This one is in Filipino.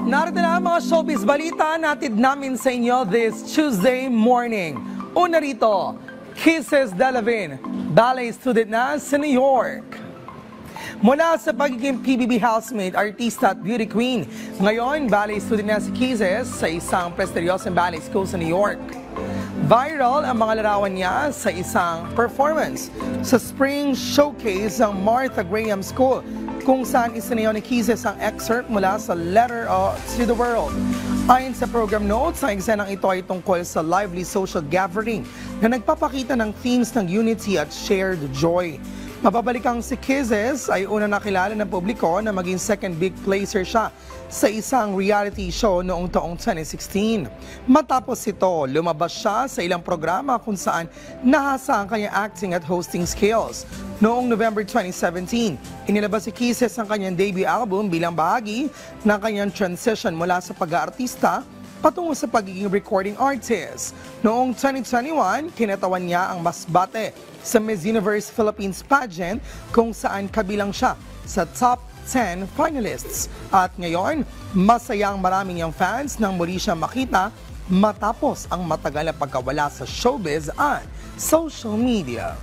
Narito na ang mga showbiz balita natid namin sa inyo this Tuesday morning. Una rito, Kisses Delavigne, ballet student na sa New York. Mula sa pagiging PBB housemate, artista at beauty queen, ngayon ballet student na si Kisses sa isang prestigyosong ballet school sa New York. Viral ang mga larawan niya sa isang performance sa Spring Showcase ng Martha Graham School, kung saan isinayaw ni Kisses ang excerpt mula sa Letter to the World. Ayon sa program notes, ang eksenang ito ay tungkol sa lively social gathering na nagpapakita ng themes ng unity at shared joy. Mababalikang si Kisses ay una nakilala ng publiko na maging second big placer siya sa isang reality show noong taong 2016. Matapos ito, lumabas siya sa ilang programa kung saan nahasa ang kanyang acting at hosting skills. Noong November 2017, inilabas si Kisses ang kanyang debut album bilang bahagi ng kanyang transition mula sa pag-aartista patungo sa pagiging recording artist. Noong 2021, kinatawan niya ang masbate sa Miss Universe Philippines pageant kung saan kabilang siya sa top 10 finalists. At ngayon, masayang maraming niyang fans nang muli siya makita matapos ang matagal na pagkawala sa showbiz at social media.